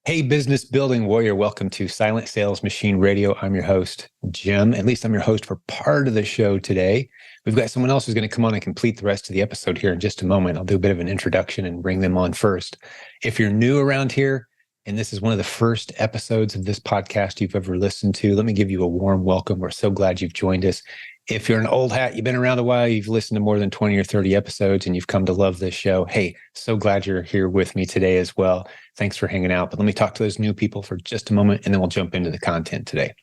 Hey, business building warrior, welcome to Silent Sales Machine Radio. I'm your host, Jim. At least I'm your host for part of the show today. We've got someone else who's going to come on and complete the rest of the episode here in just a moment. I'll do a bit of an introduction and bring them on first. If you're new around here, and this is one of the first episodes of this podcast you've ever listened to, let me give you a warm welcome. We're so glad you've joined us. If you're an old hat, you've been around a while, you've listened to more than 20 or 30 episodes, and you've come to love this show, hey, so glad you're here with me today as well. Thanks for hanging out. But let me talk to those new people for just a moment, and then we'll jump into the content today.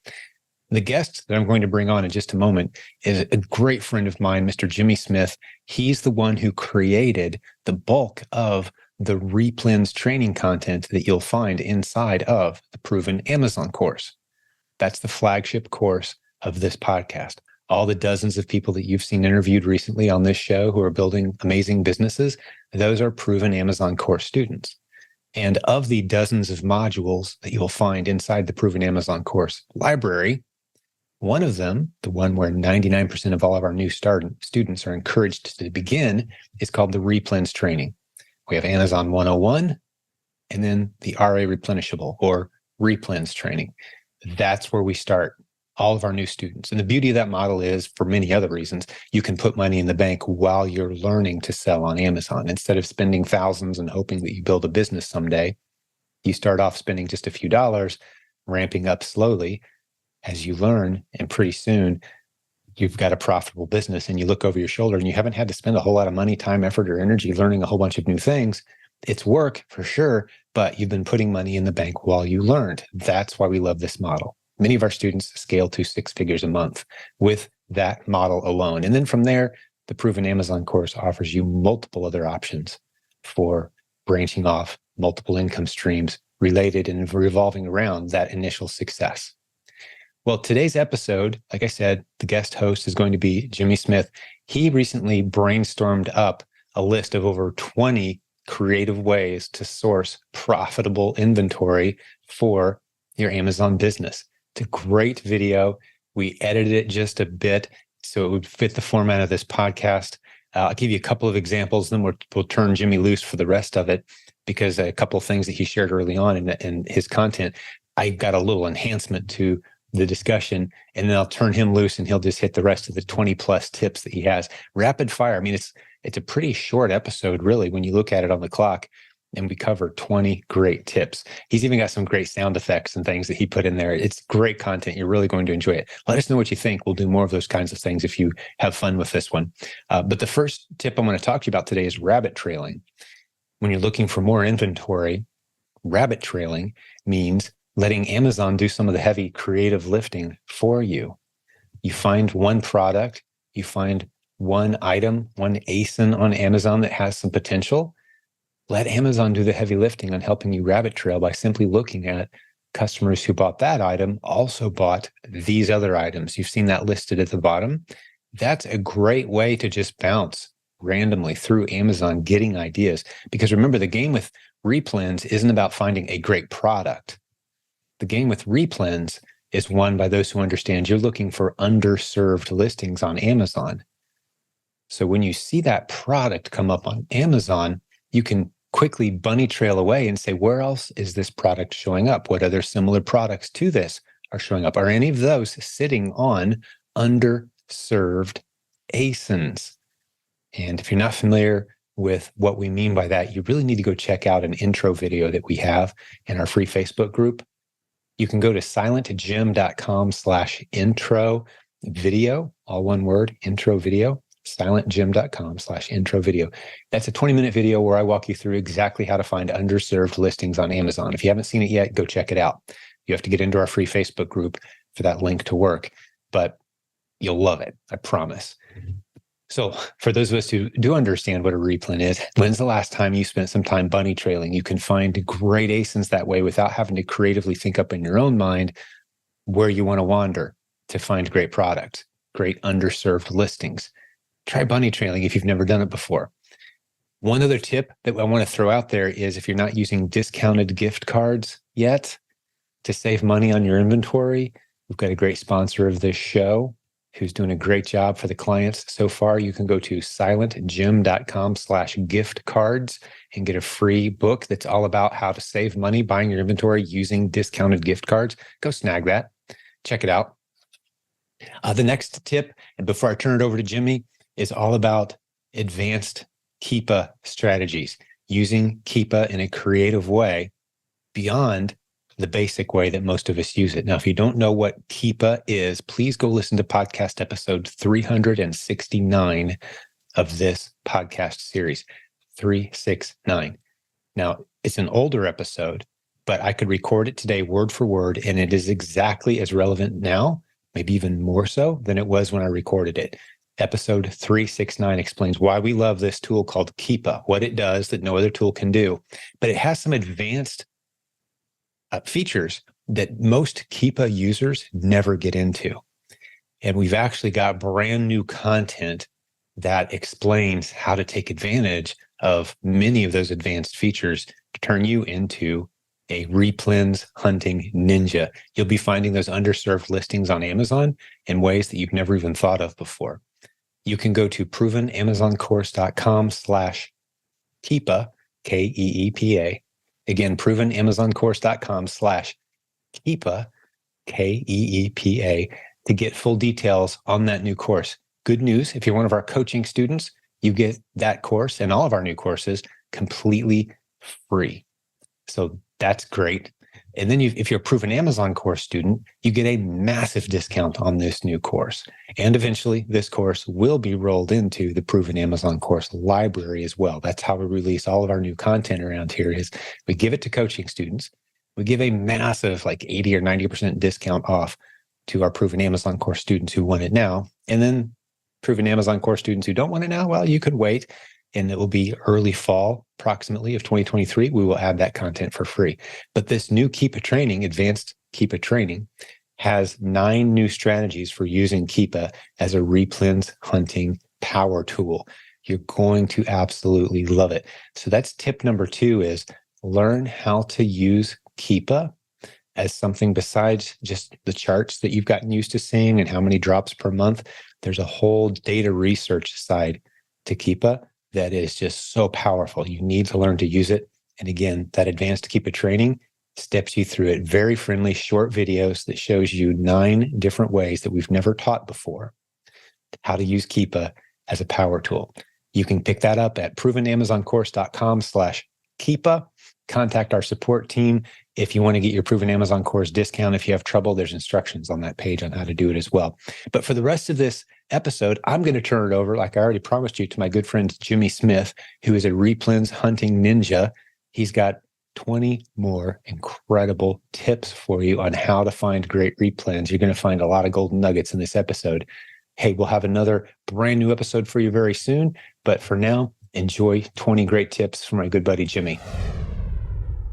The guest that I'm going to bring on in just a moment is a great friend of mine, Mr. Jimmy Smith. He's the one who created the bulk of the Replens training content that you'll find inside of the Proven Amazon course. That's the flagship course of this podcast. All the dozens of people that you've seen interviewed recently on this show who are building amazing businesses, those are Proven Amazon course students. And of the dozens of modules that you'll find inside the Proven Amazon course library, one of them, the one where 99% of all of our new students are encouraged to begin, is called the Replens training. We have Amazon 101 and then the RA Replenishable or Replens training. That's where we start all of our new students. And the beauty of that model is, for many other reasons, you can put money in the bank while you're learning to sell on Amazon. Instead of spending thousands and hoping that you build a business someday, you start off spending just a few dollars, ramping up slowly as you learn. And pretty soon, you've got a profitable business and you look over your shoulder and you haven't had to spend a whole lot of money, time, effort, or energy learning a whole bunch of new things. It's work for sure, but you've been putting money in the bank while you learned. That's why we love this model. Many of our students scale to 6 figures a month with that model alone. And then from there, the Proven Amazon course offers you multiple other options for branching off multiple income streams related and revolving around that initial success. Well, today's episode, like I said, the guest host is going to be Jimmy Smith. He recently brainstormed up a list of over 20 creative ways to source profitable inventory for your Amazon business. It's a great video. We edited it just a bit so it would fit the format of this podcast. I'll give you a couple of examples, then we'll turn Jimmy loose for the rest of it, because a couple of things that he shared early on in his content, I got a little enhancement to the discussion, and then I'll turn him loose and he'll just hit the rest of the 20 plus tips that he has. Rapid fire. I mean, it's a pretty short episode, really, when you look at it on the clock. And we cover 20 great tips. He's even got some great sound effects and things that he put in there. It's great content. You're really going to enjoy it. Let us know what you think. We'll do more of those kinds of things if you have fun with this one. But the first tip I'm going to talk to you about today is rabbit trailing. When you're looking for more inventory, rabbit trailing means letting Amazon do some of the heavy creative lifting for you. You find one product, you find one item, one ASIN on Amazon that has some potential. Let Amazon do the heavy lifting on helping you rabbit trail by simply looking at customers who bought that item also bought these other items. You've seen that listed at the bottom. That's a great way to just bounce randomly through Amazon, getting ideas. Because remember, the game with Replens isn't about finding a great product. The game with Replens is won by those who understand you're looking for underserved listings on Amazon. So when you see that product come up on Amazon, you can quickly bunny trail away and say, where else is this product showing up? What other similar products to this are showing up? Are any of those sitting on underserved ASINs? And if you're not familiar with what we mean by that, you really need to go check out an intro video that we have in our free Facebook group. You can go to silentjimdotcom/intro video, all one word, intro video. silentjimdotcom/intro video. That's a 20-minute video where I walk you through exactly how to find underserved listings on Amazon. If you haven't seen it yet, go check it out. You have to get into our free Facebook group for that link to work, but you'll love it. I promise. So for those of us who do understand what a replen is, when's the last time you spent some time bunny trailing? You can find great ASINs that way without having to creatively think up in your own mind where you want to wander to find great products, great underserved listings. Try bunny trailing if you've never done it before. One other tip that I want to throw out there is if you're not using discounted gift cards yet to save money on your inventory, we've got a great sponsor of this show, who's doing a great job for the clients so far. You can go to silentjimdotcom/gift cards and get a free book that's all about how to save money buying your inventory using discounted gift cards. Go snag that. Check it out. The next tip, and before I turn it over to Jimmy, is all about advanced Keepa strategies, using Keepa in a creative way beyond the basic way that most of us use it. Now, if you don't know what Keepa is, please go listen to podcast episode 369 of this podcast series, 369. Now, it's an older episode, but I could record it today word for word, and it is exactly as relevant now, maybe even more so than it was when I recorded it. Episode 369 explains why we love this tool called Keepa, what it does that no other tool can do. But it has some advanced features that most Keepa users never get into. And we've actually got brand new content that explains how to take advantage of many of those advanced features to turn you into a replens hunting ninja. You'll be finding those underserved listings on Amazon in ways that you've never even thought of before. You can go to provenamazoncourse.com/Keepa, Keepa. Again, provenamazoncourse.com/Keepa, Keepa, to get full details on that new course. Good news, if you're one of our coaching students, you get that course and all of our new courses completely free. So that's great. And then if you're a Proven Amazon course student, you get a massive discount on this new course. And eventually, this course will be rolled into the Proven Amazon course library as well. That's how we release all of our new content around here is we give it to coaching students. We give a massive like 80 or 90% discount off to our Proven Amazon course students who want it now. And then Proven Amazon course students who don't want it now, well, you could wait. And it will be early fall, approximately, of 2023. We will add that content for free. But this new Keepa training, advanced Keepa training, has 9 new strategies for using Keepa as a replens hunting power tool. You're going to absolutely love it. So that's tip number 2 is learn how to use Keepa as something besides just the charts that you've gotten used to seeing and how many drops per month. There's a whole data research side to Keepa that is just so powerful. You need to learn to use it. And again, that advanced Keepa training steps you through it. Very friendly, short videos that shows you 9 different ways that we've never taught before how to use Keepa as a power tool. You can pick that up at provenamazoncourse.com/Keepa. Contact our support team if you want to get your Proven Amazon course discount. If you have trouble, there's instructions on that page on how to do it as well. But for the rest of this episode, I'm going to turn it over, like I already promised you, to my good friend Jimmy Smith, who is a replens hunting ninja. He's got 20 more incredible tips for you on how to find great replens. You're going to find a lot of golden nuggets in this episode. Hey, we'll have another brand new episode for you very soon. But for now, enjoy 20 great tips from my good buddy Jimmy.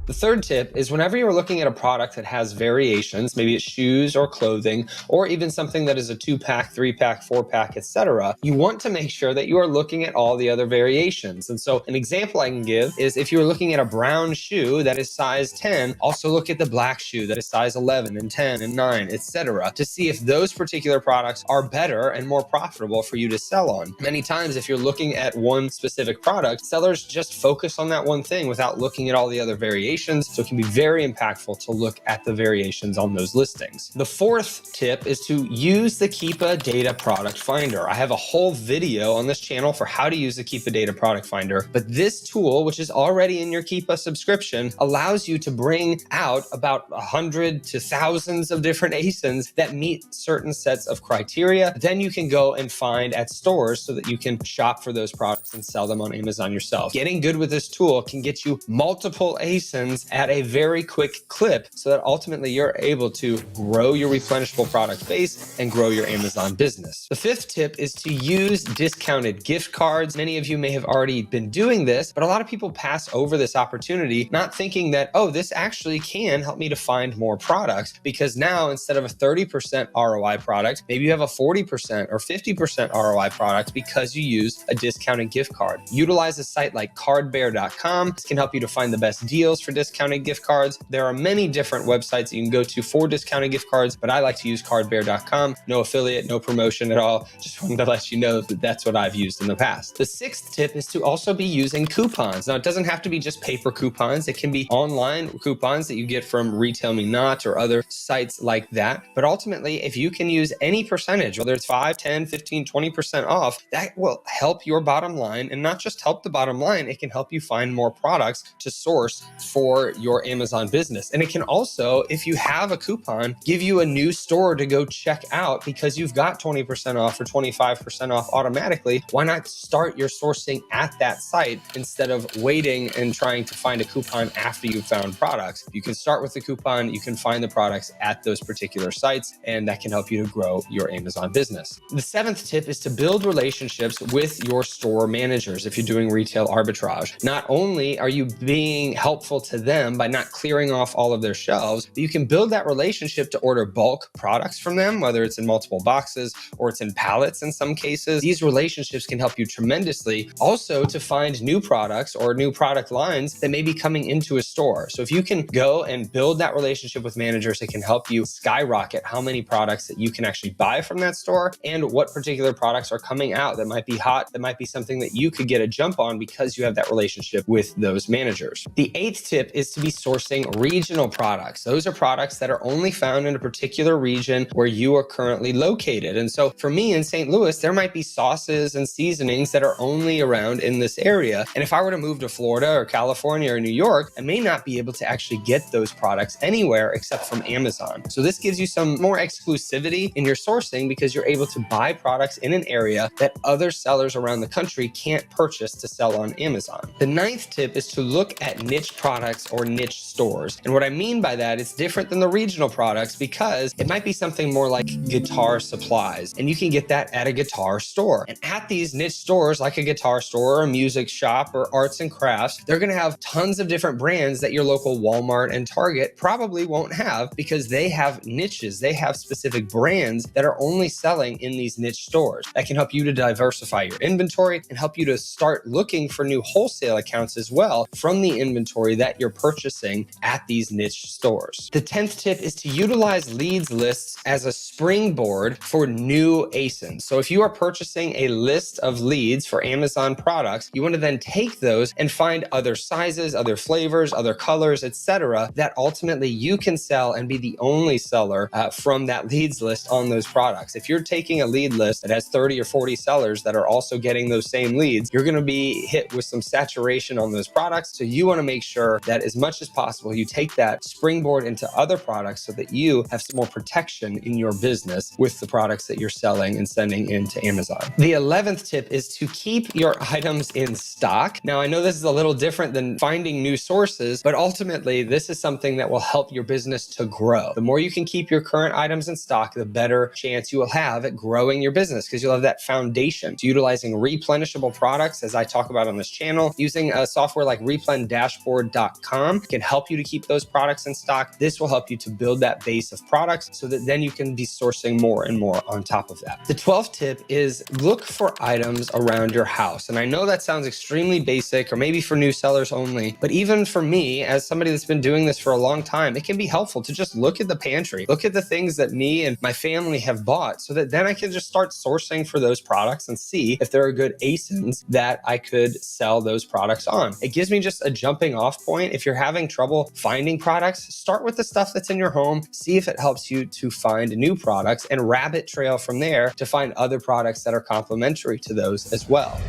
The third tip is whenever you're looking at a product that has variations, maybe it's shoes or clothing, or even something that is a 2-pack, 3-pack, 4-pack, etc., you want to make sure that you are looking at all the other variations. And so an example I can give is if you're looking at a brown shoe that is size 10, also look at the black shoe that is size 11 and 10 and 9, etc., to see if those particular products are better and more profitable for you to sell on. Many times, if you're looking at one specific product, sellers just focus on that one thing without looking at all the other variations. So it can be very impactful to look at the variations on those listings. The fourth tip is to use the Keepa Data Product Finder. I have a whole video on this channel for how to use the Keepa Data Product Finder, but this tool, which is already in your Keepa subscription, allows you to bring out about 100 to thousands of different ASINs that meet certain sets of criteria. Then you can go and find at stores so that you can shop for those products and sell them on Amazon yourself. Getting good with this tool can get you multiple ASINs at a very quick clip so that ultimately you're able to grow your replenishable product base and grow your Amazon business. The fifth tip is to use discounted gift cards. Many of you may have already been doing this, but a lot of people pass over this opportunity, not thinking that, oh, this actually can help me to find more products, because now instead of a 30% ROI product, maybe you have a 40% or 50% ROI product because you use a discounted gift card. Utilize a site like cardbear.com. This can help you to find the best deals for discounted gift cards. There are many different websites that you can go to for discounted gift cards, but I like to use cardbear.com. No affiliate, no promotion at all. Just wanted to let you know that that's what I've used in the past. The sixth tip is to also be using coupons. Now, it doesn't have to be just paper coupons. It can be online coupons that you get from Retail Me Not or other sites like that. But ultimately, if you can use any percentage, whether it's 5, 10, 15, 20% off, that will help your bottom line. And not just help the bottom line, it can help you find more products to source for your Amazon business. And it can also, if you have a coupon, give you a new store to go check out because you've got 20% off or 25% off automatically. Why not start your sourcing at that site instead of waiting and trying to find a coupon after you've found products? You can start with the coupon, you can find the products at those particular sites, and that can help you to grow your Amazon business. The seventh tip is to build relationships with your store managers if you're doing retail arbitrage. Not only are you being helpful to them by not clearing off all of their shelves, but you can build that relationship to order bulk products from them, whether it's in multiple boxes or it's in pallets in some cases. These relationships can help you tremendously also to find new products or new product lines that may be coming into a store. So if you can go and build that relationship with managers, it can help you skyrocket how many products that you can actually buy from that store and what particular products are coming out that might be hot, that might be something that you could get a jump on because you have that relationship with those managers. The eighth tip is to be sourcing regional products. Those are products that are only found in a particular region where you are currently located. And so for me in St. Louis, there might be sauces and seasonings that are only around in this area. And if I were to move to Florida or California or New York, I may not be able to actually get those products anywhere except from Amazon. So this gives you some more exclusivity in your sourcing because you're able to buy products in an area that other sellers around the country can't purchase to sell on Amazon. The ninth tip is to look at niche products or niche stores. And what I mean by that, it's different than the regional products because it might be something more like guitar supplies, and you can get that at a guitar store. And at these niche stores, like a guitar store or a music shop or arts and crafts, they're going to have tons of different brands that your local Walmart and Target probably won't have because they have niches. They have specific brands that are only selling in these niche stores. That can help you to diversify your inventory and help you to start looking for new wholesale accounts as well from the inventory that you're purchasing at these niche stores. The 10th tip is to utilize leads lists as a springboard for new ASINs. So if you are purchasing a list of leads for Amazon products, you want to then take those and find other sizes, other flavors, other colors, etc., that ultimately you can sell and be the only seller from that leads list on those products. If you're taking a lead list that has 30 or 40 sellers that are also getting those same leads, you're going to be hit with some saturation on those products. So you want to make sure that as much as possible, you take that springboard into other products so that you have some more protection in your business with the products that you're selling and sending into Amazon. The 11th tip is to keep your items in stock. Now, I know this is a little different than finding new sources, but ultimately this is something that will help your business to grow. The more you can keep your current items in stock, the better chance you will have at growing your business because you'll have that foundation. So utilizing replenishable products, as I talk about on this channel, using a software like replendashboard.com can help you to keep those products in stock. This will help you to build that base of products so that then you can be sourcing more and more on top of that. The 12th tip is look for items around your house. And I know that sounds extremely basic or maybe for new sellers only, but even for me, as somebody that's been doing this for a long time, it can be helpful to just look at the pantry, look at the things that me and my family have bought so that then I can just start sourcing for those products and see if there are good ASINs that I could sell those products on. It gives me just a jumping off point. If you're having trouble finding products, start with the stuff that's in your home, see if it helps you to find new products and rabbit trail from there to find other products that are complementary to those as well.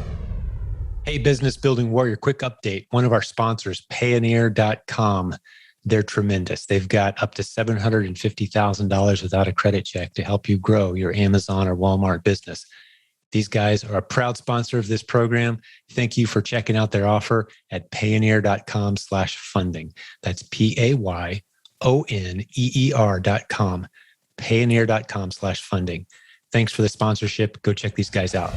Hey, Business Building Warrior, quick update. One of our sponsors, Payoneer.com, they're tremendous. They've got up to $750,000 without a credit check to help you grow your Amazon or Walmart business. These guys are a proud sponsor of this program. Thank you for checking out their offer at payoneer.com/funding. That's PAYONEER.com, payoneer.com/funding. Thanks for the sponsorship. Go check these guys out.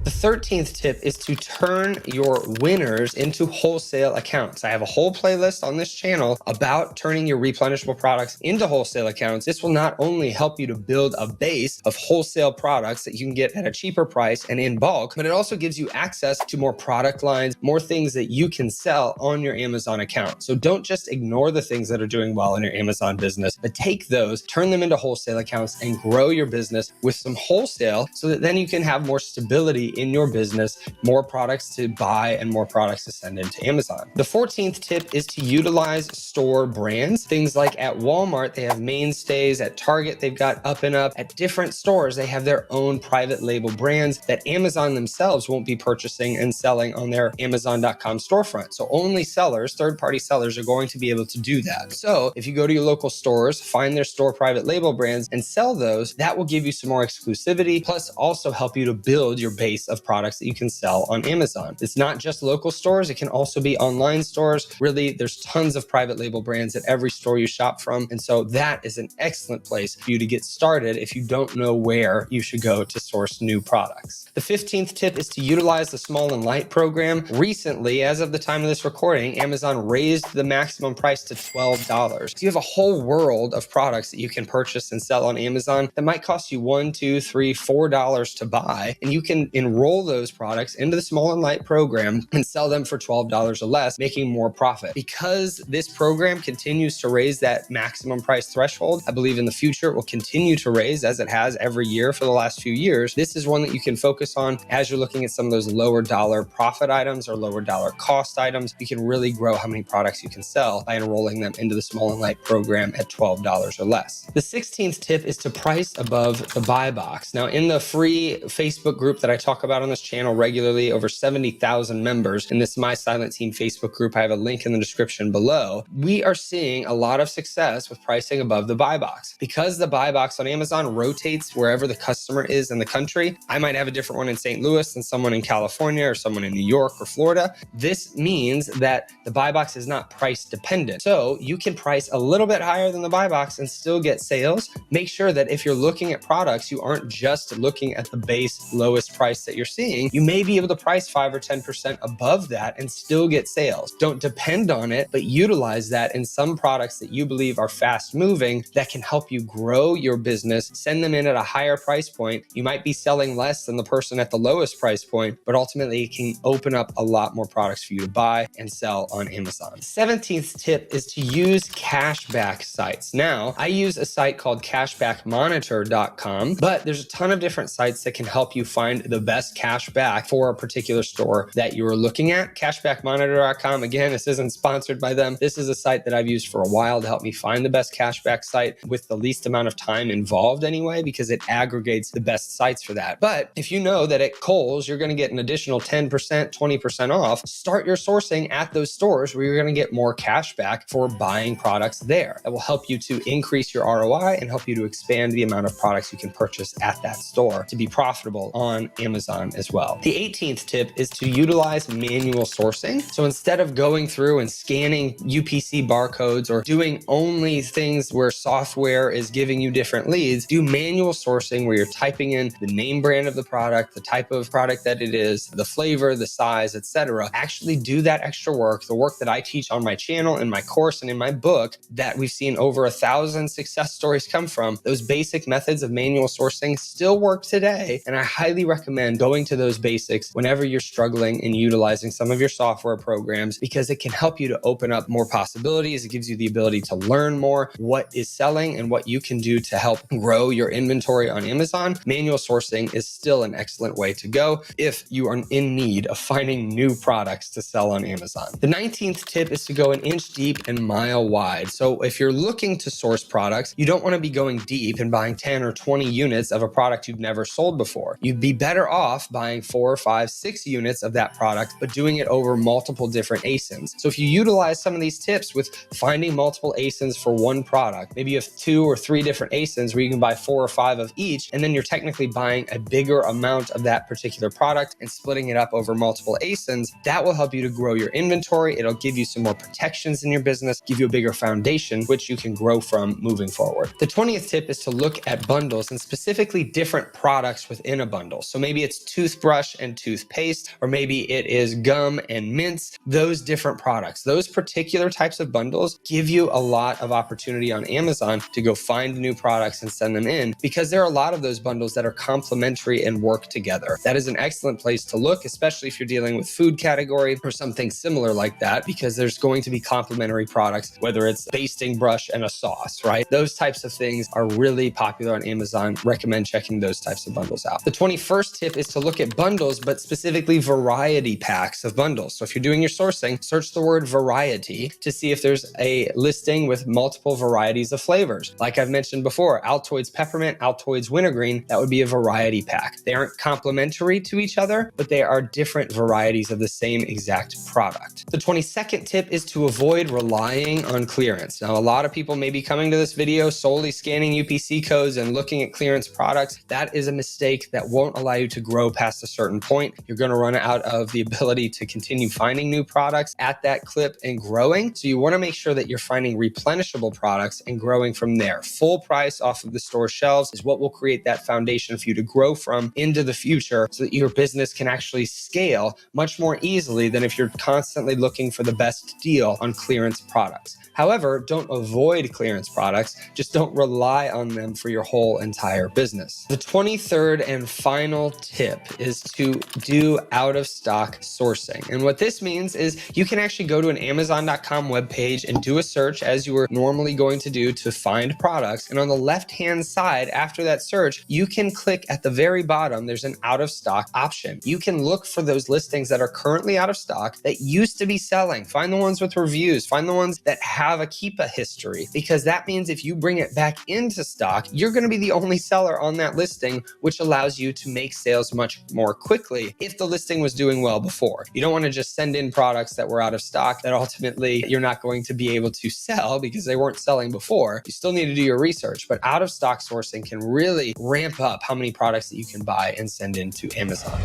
The 13th tip is to turn your winners into wholesale accounts. I have a whole playlist on this channel about turning your replenishable products into wholesale accounts. This will not only help you to build a base of wholesale products that you can get at a cheaper price and in bulk, but it also gives you access to more product lines, more things that you can sell on your Amazon account. So don't just ignore the things that are doing well in your Amazon business, but take those, turn them into wholesale accounts, and grow your business with some wholesale so that then you can have more stability in your business, more products to buy and more products to send into Amazon. The 14th tip is to utilize store brands. Things like at Walmart, they have mainstays. At Target, they've got Up and Up. At different stores, they have their own private label brands that Amazon themselves won't be purchasing and selling on their Amazon.com storefront. So only sellers, third-party sellers, are going to be able to do that. So if you go to your local stores, find their store private label brands and sell those, that will give you some more exclusivity, plus also help you to build your base of products that you can sell on Amazon. It's not just local stores, it can also be online stores. Really, there's tons of private label brands at every store you shop from. And so that is an excellent place for you to get started if you don't know where you should go to source new products. The 15th tip is to utilize the Small and Light program. Recently, as of the time of this recording, Amazon raised the maximum price to $12. So you have a whole world of products that you can purchase and sell on Amazon that might cost you $1, $2, $3, $4 to buy. And you can enroll those products into the Small and Light program and sell them for $12 or less, making more profit. Because this program continues to raise that maximum price threshold, I believe in the future it will continue to raise as it has every year for the last few years. This is one that you can focus on as you're looking at some of those lower dollar profit items or lower dollar cost items. You can really grow how many products you can sell by enrolling them into the Small and Light program at $12 or less. The 16th tip is to price above the buy box. Now, in the free Facebook group that I talk about on this channel regularly, over 70,000 members in this My Silent Team Facebook group, I have a link in the description below. We are seeing a lot of success with pricing above the buy box. Because the buy box on Amazon rotates wherever the customer is in the country, I might have a different one in St. Louis than someone in California or someone in New York or Florida. This means that the buy box is not price dependent. So you can price a little bit higher than the buy box and still get sales. Make sure that if you're looking at products, you aren't just looking at the base lowest price that you're seeing. You may be able to price 5 or 10% above that and still get sales. Don't depend on it, but utilize that in some products that you believe are fast moving that can help you grow your business. Send them in at a higher price point. You might be selling less than the person at the lowest price point, but ultimately it can open up a lot more products for you to buy and sell on Amazon. 17th tip is to use cashback sites. Now, I use a site called cashbackmonitor.com, but there's a ton of different sites that can help you find the best cash back for a particular store that you're looking at. Cashbackmonitor.com, again, this isn't sponsored by them. This is a site that I've used for a while to help me find the best cashback site with the least amount of time involved anyway, because it aggregates the best sites for that. But if you know that at Kohl's, you're going to get an additional 10%, 20% off, start your sourcing at those stores where you're going to get more cash back for buying products there. That will help you to increase your ROI and help you to expand the amount of products you can purchase at that store to be profitable on Amazon as well. The 18th tip is to utilize manual sourcing. So instead of going through and scanning UPC barcodes or doing only things where software is giving you different leads, do manual sourcing where you're typing in the name brand of the product, the type of product that it is, the flavor, the size, etc. Actually do that extra work, the work that I teach on my channel, in my course, and in my book that we've seen over 1,000 success stories come from. Those basic methods of manual sourcing still work today, and I highly recommend going to those basics whenever you're struggling in utilizing some of your software programs, because it can help you to open up more possibilities. It gives you the ability to learn more what is selling and what you can do to help grow your inventory on Amazon. Manual sourcing is still an excellent way to go if you are in need of finding new products to sell on Amazon. The 19th tip is to go an inch deep and mile wide. So if you're looking to source products, you don't want to be going deep and buying 10 or 20 units of a product you've never sold before. You'd be better off buying 4 or 5, 6 units of that product, but doing it over multiple different ASINs. So if you utilize some of these tips with finding multiple ASINs for one product, maybe you have 2 or 3 different ASINs where you can buy 4 or 5 of each, and then you're technically buying a bigger amount of that particular product and splitting it up over multiple ASINs, that will help you to grow your inventory. It'll give you some more protections in your business, give you a bigger foundation, which you can grow from moving forward. The 20th tip is to look at bundles and specifically different products within a bundle. So maybe it's toothbrush and toothpaste, or maybe it is gum and mints, those different products. Those particular types of bundles give you a lot of opportunity on Amazon to go find new products and send them in, because there are a lot of those bundles that are complementary and work together. That is an excellent place to look, especially if you're dealing with food category or something similar like that, because there's going to be complementary products, whether it's basting brush and a sauce, right? Those types of things are really popular on Amazon. Recommend checking those types of bundles out. The 21st tip is to look at bundles, but specifically variety packs of bundles. So if you're doing your sourcing, search the word variety to see if there's a listing with multiple varieties of flavors. Like I've mentioned before, Altoids peppermint, Altoids wintergreen, that would be a variety pack. They aren't complementary to each other, but they are different varieties of the same exact product. The 22nd tip is to avoid relying on clearance. Now, a lot of people may be coming to this video solely scanning UPC codes and looking at clearance products. That is a mistake that won't allow you to grow past a certain point. You're going to run out of the ability to continue finding new products at that clip and growing. So you want to make sure that you're finding replenishable products and growing from there. Full price off of the store shelves is what will create that foundation for you to grow from into the future, so that your business can actually scale much more easily than if you're constantly looking for the best deal on clearance products. However, don't avoid clearance products, just don't rely on them for your whole entire business. The 23rd and final tip is to do out of stock sourcing. And what this means is you can actually go to an Amazon.com webpage and do a search as you were normally going to do to find products. And on the left-hand side, after that search, you can click at the very bottom, there's an out of stock option. You can look for those listings that are currently out of stock that used to be selling. Find the ones with reviews, find the ones that have a Keepa history, because that means if you bring it back into stock, you're going to be the only seller on that listing, which allows you to make sales much more quickly if the listing was doing well before. You don't want to just send in products that were out of stock that ultimately you're not going to be able to sell because they weren't selling before. You still need to do your research, but out of stock sourcing can really ramp up how many products that you can buy and send into Amazon.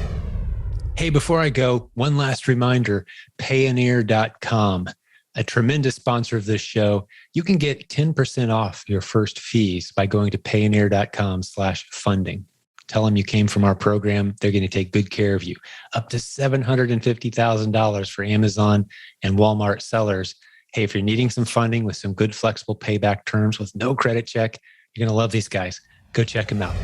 Hey, before I go, one last reminder, Payoneer.com, a tremendous sponsor of this show. You can get 10% off your first fees by going to Payoneer.com/funding. Tell them you came from our program. They're going to take good care of you. Up to $750,000 for Amazon and Walmart sellers. Hey, if you're needing some funding with some good flexible payback terms with no credit check, you're going to love these guys. Go check them out.